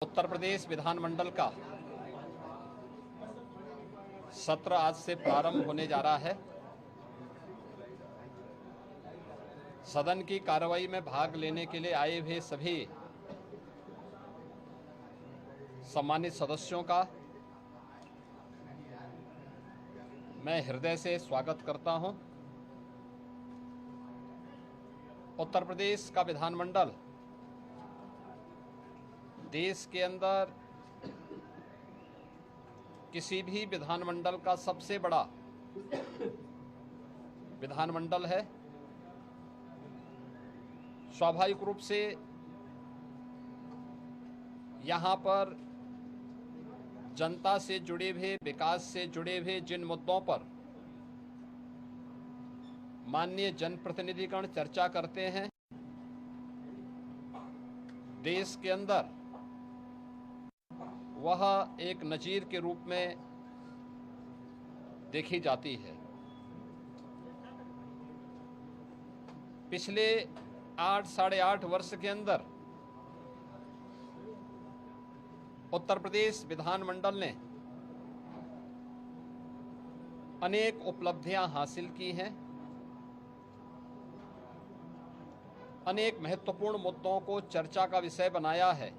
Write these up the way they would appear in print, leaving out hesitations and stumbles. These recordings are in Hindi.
उत्तर प्रदेश विधानमंडल का सत्र आज से प्रारंभ होने जा रहा है। सदन की कार्रवाई में भाग लेने के लिए आए हुए सभी सम्मानित सदस्यों का मैं हृदय से स्वागत करता हूं। उत्तर प्रदेश का विधानमंडल देश के अंदर किसी भी विधानमंडल का सबसे बड़ा विधानमंडल है। स्वाभाविक रूप से यहाँ पर जनता से जुड़े हुए, विकास से जुड़े हुए जिन मुद्दों पर माननीय जनप्रतिनिधिगण चर्चा करते हैं, देश के अंदर वह एक नजीर के रूप में देखी जाती है। पिछले 8-8.5 वर्ष के अंदर उत्तर प्रदेश विधानमंडल ने अनेक उपलब्धियां हासिल की हैं। अनेक महत्वपूर्ण मुद्दों को चर्चा का विषय बनाया है।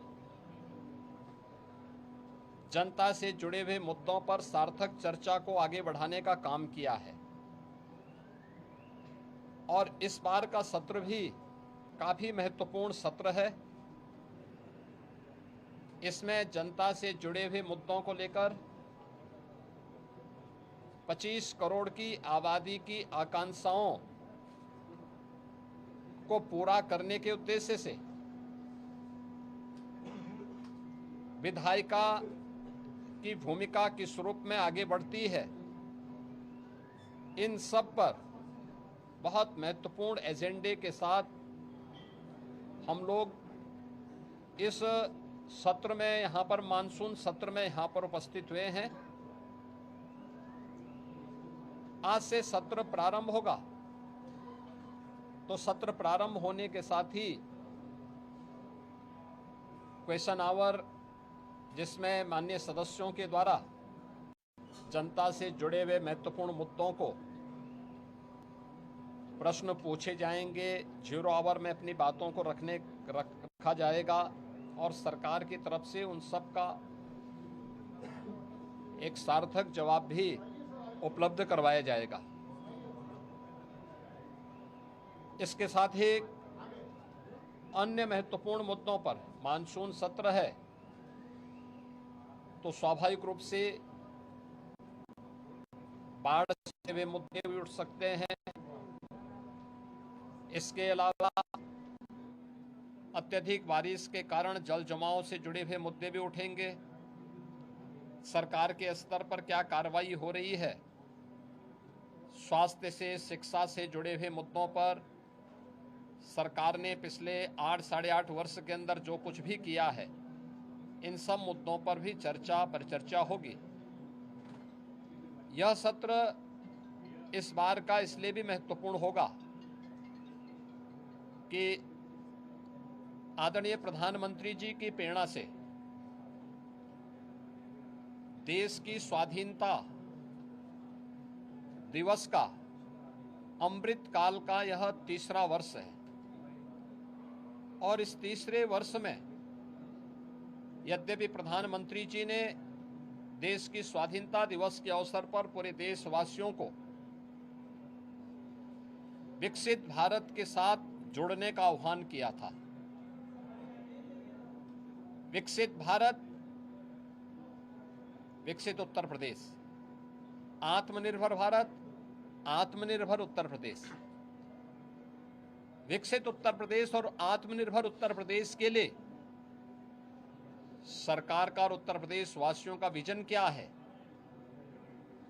जनता से जुड़े हुए मुद्दों पर सार्थक चर्चा को आगे बढ़ाने का काम किया है। और इस बार का सत्र भी काफी महत्वपूर्ण सत्र है। इसमें जनता से जुड़े हुए मुद्दों को लेकर 25 करोड़ की आबादी की आकांक्षाओं को पूरा करने के उद्देश्य से विधायिका की भूमिका किस रूप में आगे बढ़ती है, इन सब पर बहुत महत्वपूर्ण एजेंडे के साथ हम लोग इस सत्र में, यहाँ पर मानसून सत्र में यहाँ पर उपस्थित हुए हैं। आज से सत्र प्रारंभ होगा, तो सत्र प्रारंभ होने के साथ ही क्वेश्चन आवर, जिसमें माननीय सदस्यों के द्वारा जनता से जुड़े हुए महत्वपूर्ण मुद्दों को प्रश्न पूछे जाएंगे। 0 आवर में अपनी बातों को रखा जाएगा और सरकार की तरफ से उन सब का एक सार्थक जवाब भी उपलब्ध करवाया जाएगा। इसके साथ ही अन्य महत्वपूर्ण मुद्दों पर मानसून सत्र है, तो स्वाभाविक रूप से बाढ़ से वे मुद्दे भी उठ सकते हैं। इसके अलावा अत्यधिक बारिश के कारण जल जमाव से जुड़े हुए मुद्दे भी उठेंगे। सरकार के स्तर पर क्या कार्रवाई हो रही है, स्वास्थ्य से, शिक्षा से जुड़े हुए मुद्दों पर सरकार ने पिछले 8-8.5 वर्ष के अंदर जो कुछ भी किया है, इन सब मुद्दों पर भी परिचर्चा होगी। यह सत्र इस बार का इसलिए भी महत्वपूर्ण होगा कि आदरणीय प्रधानमंत्री जी की प्रेरणा से देश की स्वाधीनता दिवस का अमृत काल का यह तीसरा वर्ष है। और इस तीसरे वर्ष में यद्यपि प्रधानमंत्री जी ने देश की स्वाधीनता दिवस के अवसर पर पूरे देशवासियों को विकसित भारत के साथ जुड़ने का आह्वान किया था। विकसित भारत, विकसित उत्तर प्रदेश, आत्मनिर्भर भारत, आत्मनिर्भर उत्तर प्रदेश। विकसित उत्तर प्रदेश और आत्मनिर्भर उत्तर प्रदेश के लिए सरकार का और उत्तर प्रदेश वासियों का विजन क्या है,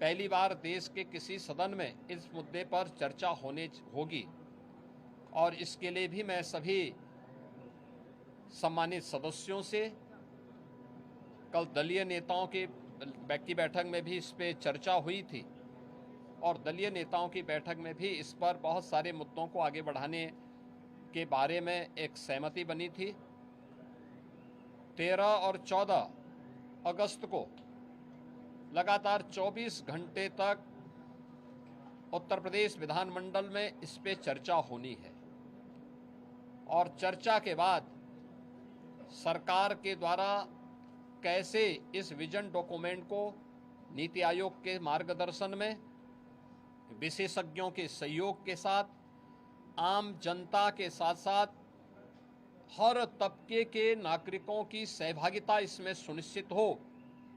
पहली बार देश के किसी सदन में इस मुद्दे पर चर्चा होगी। और इसके लिए भी मैं सभी सम्मानित सदस्यों से, कल दलीय नेताओं की बैठक में भी इस पे चर्चा हुई थी और दलीय नेताओं की बैठक में भी इस पर बहुत सारे मुद्दों को आगे बढ़ाने के बारे में एक सहमति बनी थी। 13 और 14 अगस्त को लगातार 24 घंटे तक उत्तर प्रदेश विधानमंडल में इस पे चर्चा होनी है और चर्चा के बाद सरकार के द्वारा कैसे इस विजन डॉक्यूमेंट को नीति आयोग के मार्गदर्शन में विशेषज्ञों के सहयोग के साथ आम जनता के साथ साथ हर तबके के नागरिकों की सहभागिता इसमें सुनिश्चित हो,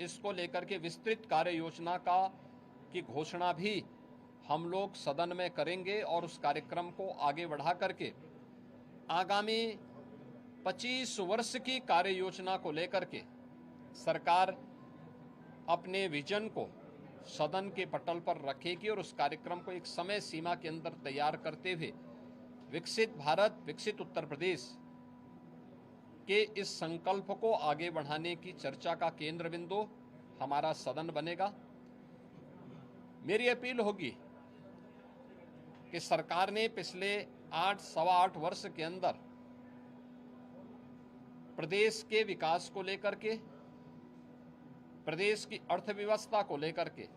इसको लेकर के विस्तृत कार्य योजना की घोषणा भी हम लोग सदन में करेंगे और उस कार्यक्रम को आगे बढ़ा करके आगामी 25 वर्ष की कार्य योजना को लेकर के सरकार अपने विजन को सदन के पटल पर रखेगी और उस कार्यक्रम को एक समय सीमा के अंदर तैयार करते हुए विकसित भारत, विकसित उत्तर प्रदेश के इस संकल्प को आगे बढ़ाने की चर्चा का केंद्र बिंदु हमारा सदन बनेगा। मेरी अपील होगी कि सरकार ने पिछले 8-8 वर्ष के अंदर प्रदेश के विकास को लेकर के, प्रदेश की अर्थव्यवस्था को लेकर के,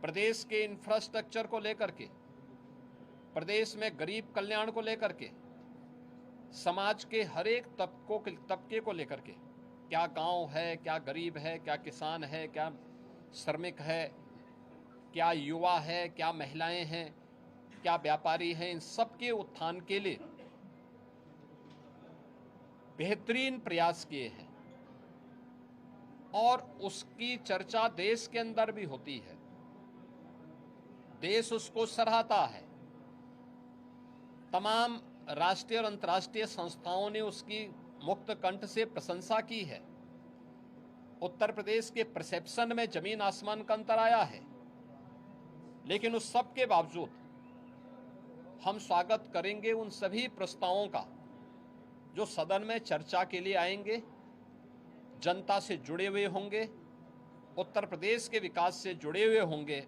प्रदेश के इंफ्रास्ट्रक्चर को लेकर के, प्रदेश में गरीब कल्याण को लेकर के, समाज के हर एक तबके को लेकर के, क्या गांव है, क्या गरीब है, क्या किसान है, क्या श्रमिक है, क्या युवा है, क्या महिलाएं हैं, क्या व्यापारी हैं, इन सब के उत्थान के लिए बेहतरीन प्रयास किए हैं और उसकी चर्चा देश के अंदर भी होती है। देश उसको सराहता है। तमाम राष्ट्रीय और अंतर्राष्ट्रीय संस्थाओं ने उसकी मुक्त कंठ से प्रशंसा की है। उत्तर प्रदेश के परसेप्शन में जमीन आसमान का अंतर आया है, लेकिन उस सब के बावजूद हम स्वागत करेंगे उन सभी प्रस्तावों का जो सदन में चर्चा के लिए आएंगे, जनता से जुड़े हुए होंगे, उत्तर प्रदेश के विकास से जुड़े हुए होंगे,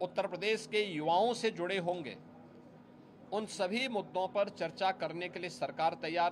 उत्तर प्रदेश के युवाओं से जुड़े होंगे। उन सभी मुद्दों पर चर्चा करने के लिए सरकार तैयार है।